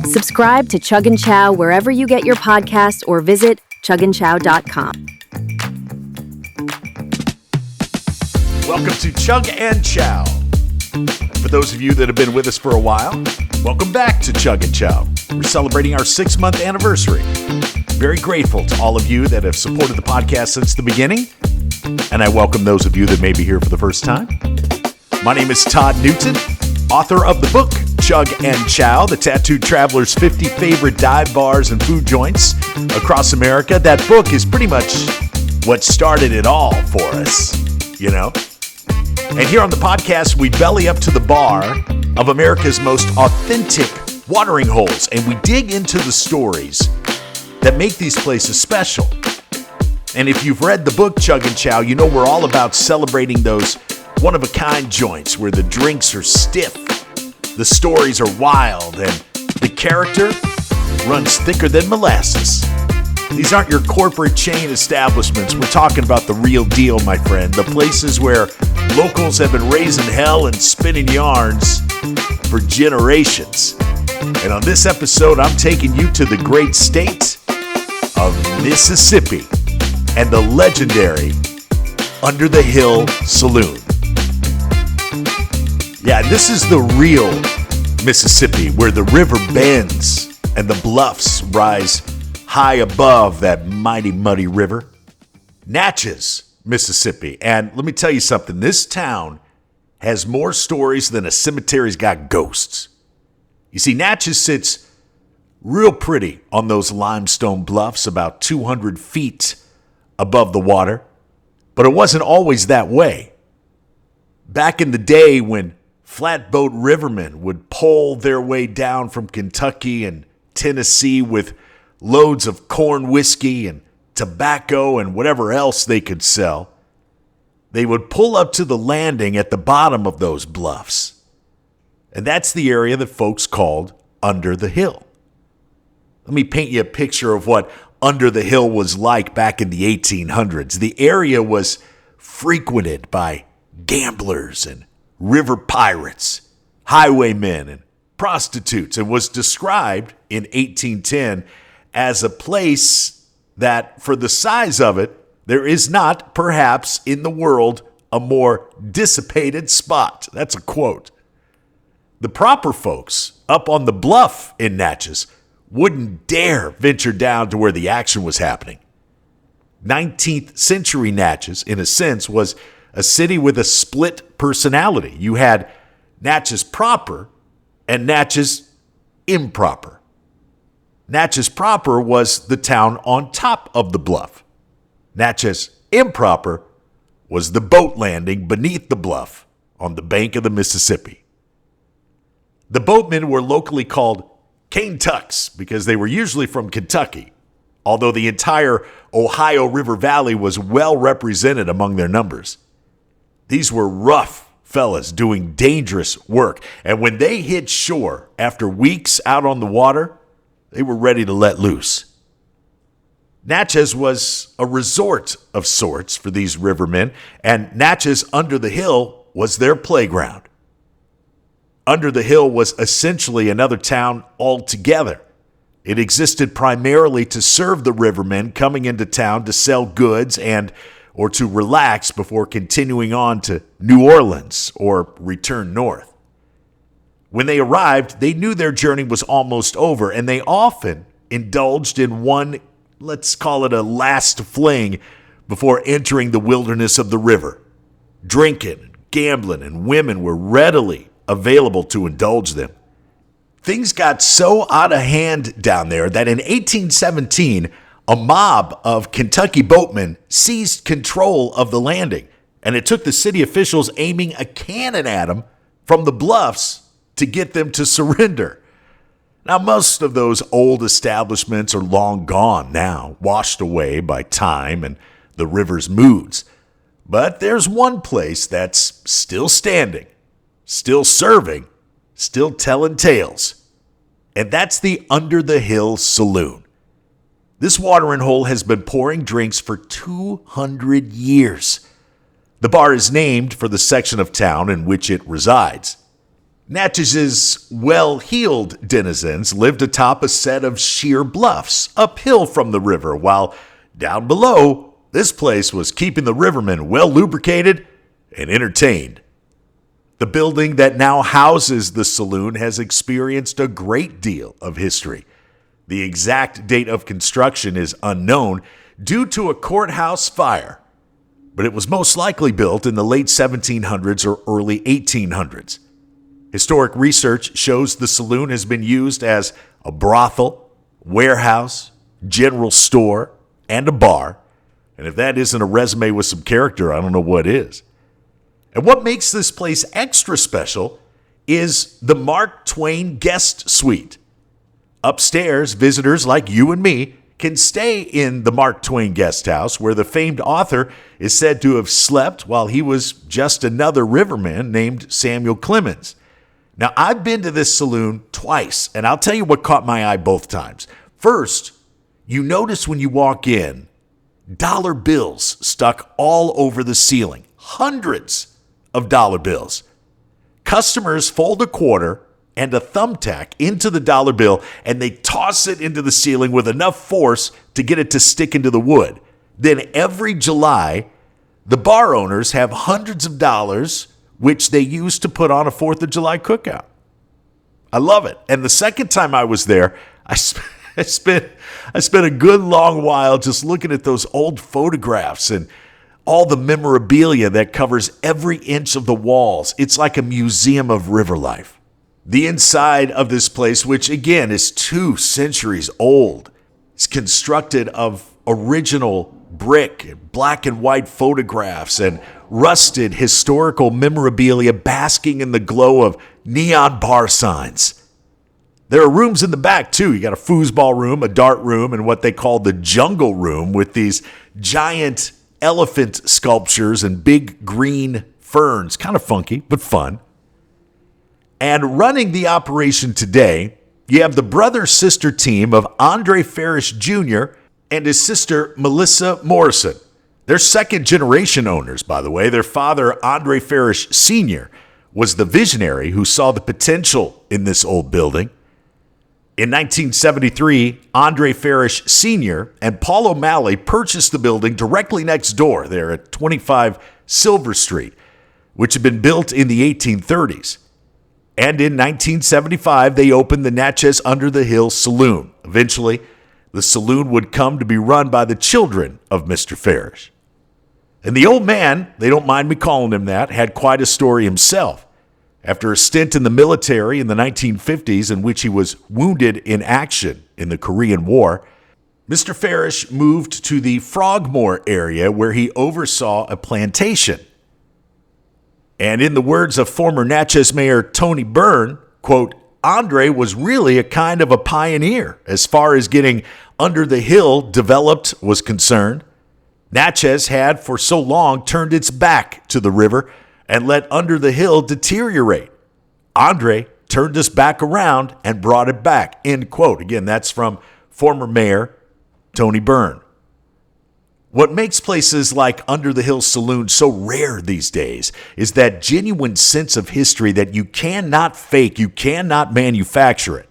Subscribe to Chug Chow wherever you get your podcasts or visit chugandchow.com. Welcome to Chug Chow. For those of you that have been with us for a while, welcome back to Chug Chow. We're celebrating our 6-month anniversary. Very grateful to all of you that have supported the podcast since the beginning, and I welcome those of you that may be here for the first time. My name is Todd Newton, author of the book Chug Chow, the Tattooed Traveler's 50 Favorite Dive Bars and Food Joints Across America. That book is pretty much what started it all for us, you know? And here on the podcast, we belly up to the bar of America's most authentic watering holes, and we dig into the stories that make these places special. And if you've read the book Chug Chow, you know we're all about celebrating those one-of-a-kind joints where the drinks are stiff, the stories are wild, and the character runs thicker than molasses. These aren't your corporate chain establishments. We're talking about the real deal, my friend. The places where locals have been raising hell and spinning yarns for generations. And on this episode, I'm taking you to the great state of Mississippi and the legendary Under the Hill Saloon. Yeah, this is the real Mississippi, where the river bends and the bluffs rise high above that mighty muddy river. Natchez, Mississippi. And let me tell you something, this town has more stories than a cemetery's got ghosts. You see, Natchez sits real pretty on those limestone bluffs about 200 feet above the water, but it wasn't always that way. Back in the day when flatboat rivermen would pole their way down from Kentucky and Tennessee with loads of corn whiskey and tobacco and whatever else they could sell, they would pull up to the landing at the bottom of those bluffs. And that's the area that folks called Under the Hill. Let me paint you a picture of what Under the Hill was like back in the 1800s. The area was frequented by gamblers and river pirates, highwaymen, and prostitutes, and was described in 1810 as a place that, for the size of it, there is not, perhaps, in the world, a more dissipated spot. That's a quote. The proper folks up on the bluff in Natchez wouldn't dare venture down to where the action was happening. 19th century Natchez, in a sense, was a city with a split personality. You had Natchez proper and Natchez improper. Natchez proper was the town on top of the bluff. Natchez improper was the boat landing beneath the bluff on the bank of the Mississippi. The boatmen were locally called Kaintucks because they were usually from Kentucky, although the entire Ohio River Valley was well represented among their numbers. These were rough fellas doing dangerous work, and when they hit shore after weeks out on the water, they were ready to let loose. Natchez was a resort of sorts for these rivermen, and Natchez Under the Hill was their playground. Under the Hill was essentially another town altogether. It existed primarily to serve the rivermen coming into town to sell goods or to relax before continuing on to New Orleans or return north. When they arrived, they knew their journey was almost over, and they often indulged in one, let's call it a last fling, before entering the wilderness of the river. Drinking, gambling, and women were readily available to indulge them. Things got so out of hand down there that in 1817, a mob of Kentucky boatmen seized control of the landing, and it took the city officials aiming a cannon at them from the bluffs to get them to surrender. Now, most of those old establishments are long gone now, washed away by time and the river's moods. But there's one place that's still standing, still serving, still telling tales, and that's the Under the Hill Saloon. This watering hole has been pouring drinks for 200 years. The bar is named for the section of town in which it resides. Natchez's well-heeled denizens lived atop a set of sheer bluffs uphill from the river, while down below, this place was keeping the rivermen well lubricated and entertained. The building that now houses the saloon has experienced a great deal of history. The exact date of construction is unknown due to a courthouse fire, but it was most likely built in the late 1700s or early 1800s. Historic research shows the saloon has been used as a brothel, warehouse, general store, and a bar. And if that isn't a resume with some character, I don't know what is. And what makes this place extra special is the Mark Twain guest suite. Upstairs, visitors like you and me can stay in the Mark Twain guest house, where the famed author is said to have slept while he was just another riverman named Samuel Clemens. Now, I've been to this saloon twice, and I'll tell you what caught my eye both times. First, you notice when you walk in, dollar bills stuck all over the ceiling. Hundreds of dollar bills. Customers fold a quarter and a thumbtack into the dollar bill, and they toss it into the ceiling with enough force to get it to stick into the wood. Then every July, the bar owners have hundreds of dollars which they use to put on a 4th of July cookout. I love it. And the second time I was there, I spent a good long while just looking at those old photographs and all the memorabilia that covers every inch of the walls. It's like a museum of river life. The inside of this place, which again is 2 centuries old, is constructed of original brick, black and white photographs, and rusted historical memorabilia basking in the glow of neon bar signs. There are rooms in the back, too. You got a foosball room, a dart room, and what they call the jungle room with these giant elephant sculptures and big green ferns. Kind of funky, but fun. And running the operation today, you have the brother-sister team of Andre Farish Jr. and his sister, Melissa Morrison. They're second-generation owners, by the way. Their father, Andre Farish Sr., was the visionary who saw the potential in this old building. In 1973, Andre Farish Sr. and Paul O'Malley purchased the building directly next door there at 25 Silver Street, which had been built in the 1830s. And in 1975, they opened the Natchez Under the Hill Saloon. Eventually, the saloon would come to be run by the children of Mr. Farish. And the old man, they don't mind me calling him that, had quite a story himself. After a stint in the military in the 1950s, in which he was wounded in action in the Korean War, Mr. Farish moved to the Frogmore area, where he oversaw a plantation. And in the words of former Natchez Mayor Tony Byrne, quote, Andre was really a kind of a pioneer as far as getting Under the Hill developed was concerned. Natchez had for so long turned its back to the river and let Under the Hill deteriorate. Andre turned us back around and brought it back, end quote. Again, that's from former Mayor Tony Byrne. What makes places like Under the Hill Saloon so rare these days is that genuine sense of history that you cannot fake, you cannot manufacture it.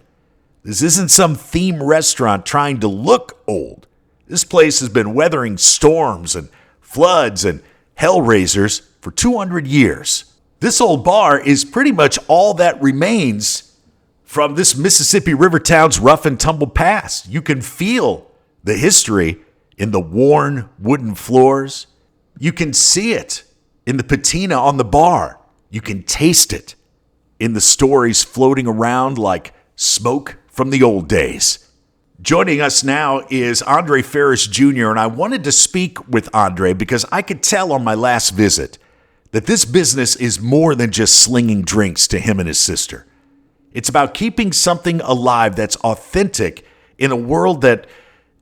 This isn't some theme restaurant trying to look old. This place has been weathering storms and floods and hellraisers for 200 years. This old bar is pretty much all that remains from this Mississippi River town's rough and tumble past. You can feel the history in the worn wooden floors. You can see it in the patina on the bar. You can taste it in the stories floating around like smoke from the old days. Joining us now is Andre Farish Jr., and I wanted to speak with Andre because I could tell on my last visit that this business is more than just slinging drinks to him and his sister. It's about keeping something alive that's authentic in a world that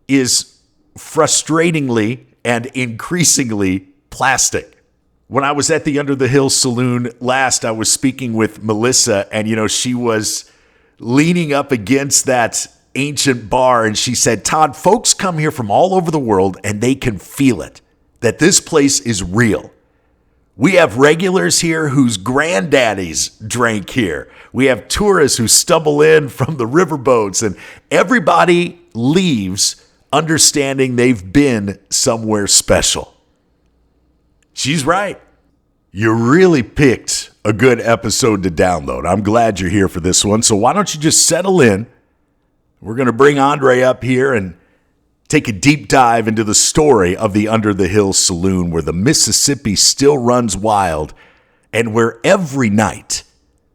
is frustratingly and increasingly plastic. When I was at the Under the Hill Saloon last, I was speaking with Melissa, and she was leaning up against that ancient bar, and she said, Todd, folks come here from all over the world and they can feel it, that this place is real. We have regulars here whose granddaddies drank here. We have tourists who stumble in from the riverboats, and everybody leaves understanding they've been somewhere special. She's right. You really picked a good episode to download. I'm glad you're here for this one. So why don't you just settle in? We're going to bring Andre up here and take a deep dive into the story of the Under the Hill Saloon, where the Mississippi still runs wild and where every night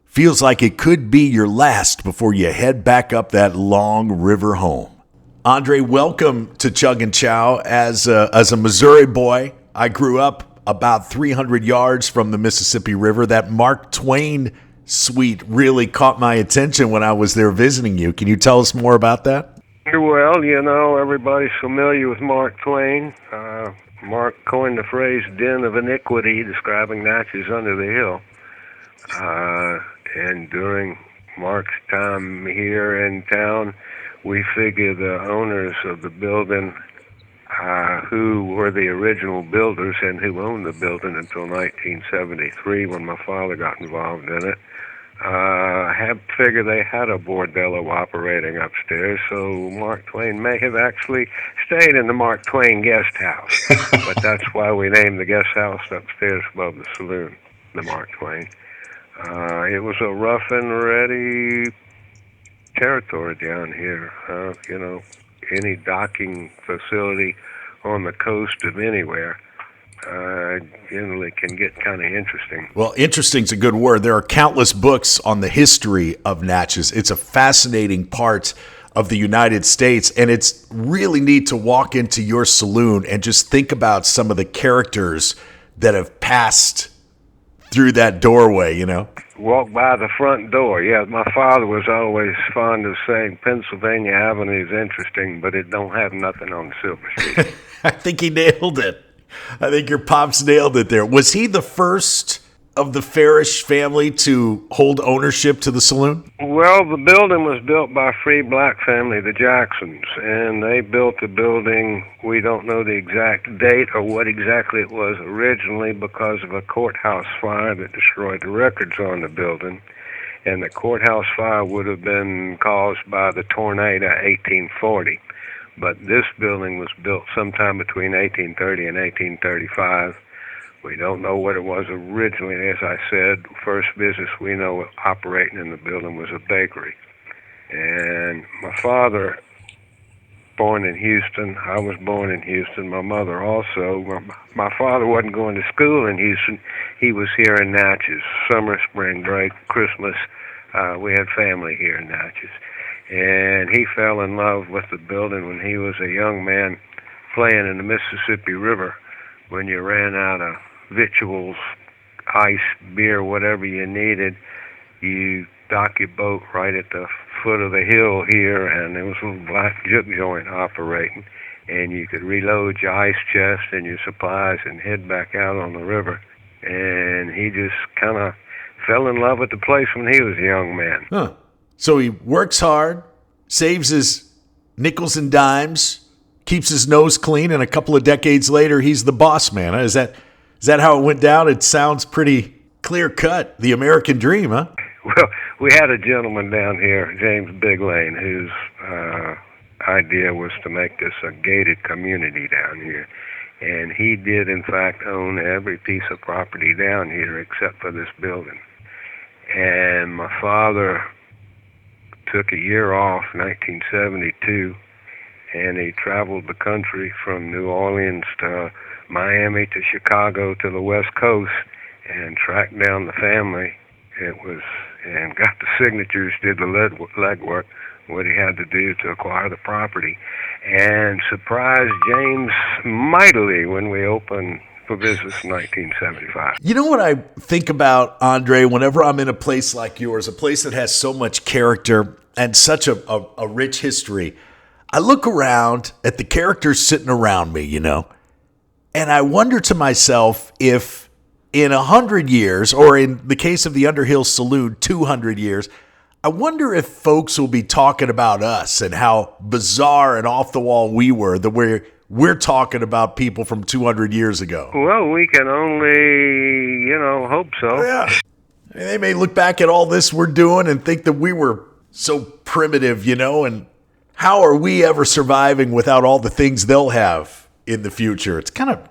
feels like it could be your last before you head back up that long river home. Andre, welcome to Chug Chow. As a Missouri boy, I grew up about 300 yards from the Mississippi River. That Mark Twain suite really caught my attention when I was there visiting you. Can you tell us more about that? Well, everybody's familiar with Mark Twain. Mark coined the phrase "den of iniquity," describing Natchez under the hill. And during Mark's time here in town, we figure the owners of the building, who were the original builders and who owned the building until 1973 when my father got involved in it, have figured they had a bordello operating upstairs, so Mark Twain may have actually stayed in the Mark Twain guest house. But that's why we named the guest house upstairs above the saloon, the Mark Twain. It was a rough and ready territory down here. Any docking facility on the coast of anywhere generally can get kind of interesting. Well, interesting's a good word. There are countless books on the history of Natchez. It's a fascinating part of the United States, and it's really neat to walk into your saloon and just think about some of the characters that have passed through that doorway, Walk by the front door. Yeah, my father was always fond of saying Pennsylvania Avenue is interesting, but it don't have nothing on Silver Street. I think he nailed it. I think your pops nailed it there. Was he the first of the Farish family to hold ownership to the saloon? Well, the building was built by a free black family, the Jacksons, and they built the building. We don't know the exact date or what exactly it was originally because of a courthouse fire that destroyed the records on the building. And the courthouse fire would have been caused by the tornado 1840. But this building was built sometime between 1830 and 1835. We don't know what it was originally. As I said, first business we know operating in the building was a bakery. And my father, born in Houston, I was born in Houston, my mother also. My father wasn't going to school in Houston. He was here in Natchez, summer, spring break, Christmas. We had family here in Natchez. And he fell in love with the building when he was a young man playing in the Mississippi River. When you ran out of victuals, ice, beer, whatever you needed, you dock your boat right at the foot of the hill here, and there was a little black juke joint operating, and you could reload your ice chest and your supplies and head back out on the river. And he just kind of fell in love with the place when he was a young man. Huh. So he works hard, saves his nickels and dimes, keeps his nose clean, and a couple of decades later, he's the boss man. Is that how it went down? It sounds pretty clear-cut, the American dream, huh? Well, we had a gentleman down here, James Big Lane, whose idea was to make this a gated community down here. And he did, in fact, own every piece of property down here except for this building. And my father took a year off, 1972, and he traveled the country from New Orleans to Miami to Chicago to the West Coast and tracked down the family. And got the signatures, did the legwork, what he had to do to acquire the property, and surprised James mightily when we opened for business in 1975. You know what I think about, Andre, whenever I'm in a place like yours, a place that has so much character and such a rich history, I look around at the characters sitting around me, and I wonder to myself if in 100 years, or in the case of the Under Hill Saloon, 200 years, I wonder if folks will be talking about us and how bizarre and off the wall we were, that we're talking about people from 200 years ago. Well, we can only, hope so. Yeah. They may look back at all this we're doing and think that we were so primitive, and how are we ever surviving without all the things they'll have in the future? It's kind of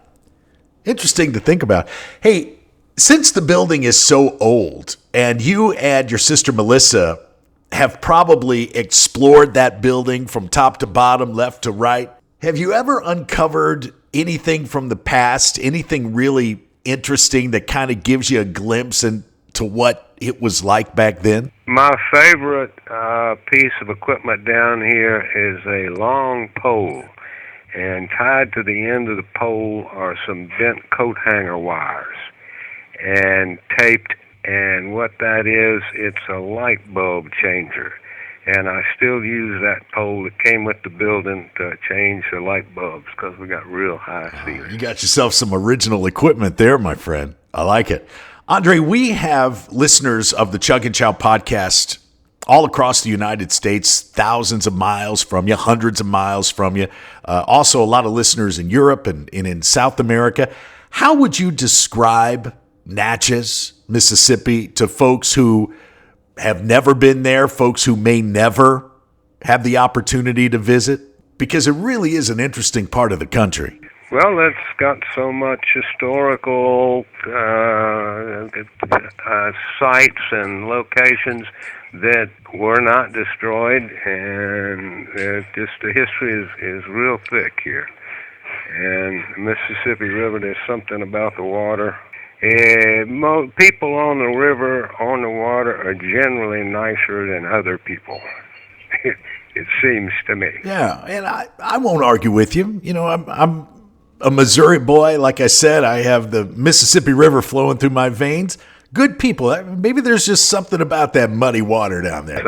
interesting to think about. Hey, since the building is so old and you and your sister Melissa have probably explored that building from top to bottom, left to right, have you ever uncovered anything from the past, anything really interesting that kind of gives you a glimpse into what it was like back then? My favorite piece of equipment down here is a long pole, and tied to the end of the pole are some bent coat hanger wires and taped, and what that is, it's a light bulb changer. And I still use that pole that came with the building to change the light bulbs because we got real high ceilings. You got yourself some original equipment there, my friend. I like it. Andre, we have listeners of the Chug Chow podcast all across the United States, thousands of miles from you, hundreds of miles from you. Also, a lot of listeners in Europe and in South America. How would you describe Natchez, Mississippi, to folks who have never been there, folks who may never have the opportunity to visit? Because it really is an interesting part of the country. Well, it's got so much historical sites and locations that were not destroyed, and just the history is real thick here. And the Mississippi River, there's something about the water. People on the river, on the water, are generally nicer than other people. It seems to me. Yeah, and I won't argue with you. I'm a Missouri boy. Like I said, I have the Mississippi River flowing through my veins. Good people. Maybe there's just something about that muddy water down there.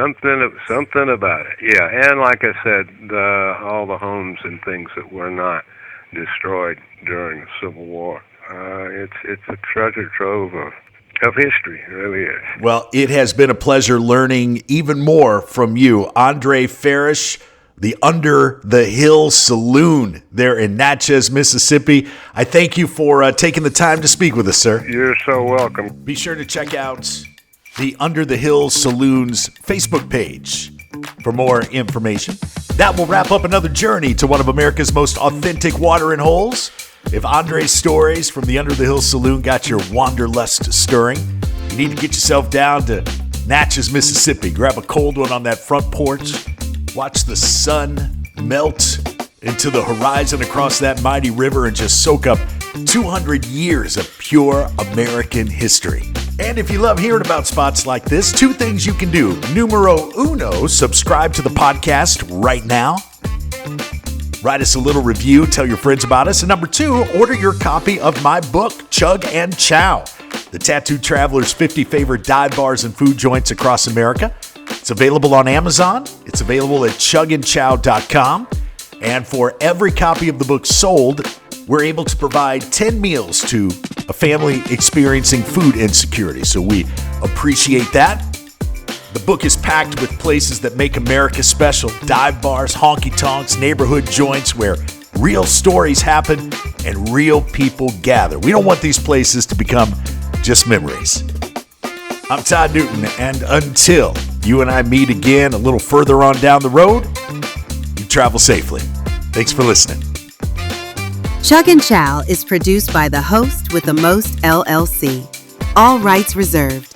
Something about it. Yeah, and like I said, all the homes and things that were not destroyed during the Civil War. It's a treasure trove of history. It really is. Well, it has been a pleasure learning even more from you, Andre Farish, the Under the Hill Saloon there in Natchez, Mississippi. I thank you for taking the time to speak with us, sir. You're so welcome. Be sure to check out the Under the Hill Saloon's Facebook page for more information. That will wrap up another journey to one of America's most authentic watering holes. If Andre's stories from the Under the Hill Saloon got your wanderlust stirring, you need to get yourself down to Natchez, Mississippi. Grab a cold one on that front porch. Watch the sun melt into the horizon across that mighty river and just soak up 200 years of pure American history. And if you love hearing about spots like this, 2 things you can do. Numero uno, subscribe to the podcast right now. Write us a little review, tell your friends about us. And number 2, order your copy of my book, Chug Chow, the Tattooed Traveler's 50 Favorite Dive Bars and Food Joints Across America. It's available on Amazon. It's available at chugandchow.com. And for every copy of the book sold, we're able to provide 10 meals to a family experiencing food insecurity. So we appreciate that. The book is packed with places that make America special. Dive bars, honky-tonks, neighborhood joints where real stories happen and real people gather. We don't want these places to become just memories. I'm Todd Newton, and until you and I meet again a little further on down the road, you travel safely. Thanks for listening. Chug Chow is produced by the host with the most LLC. All rights reserved.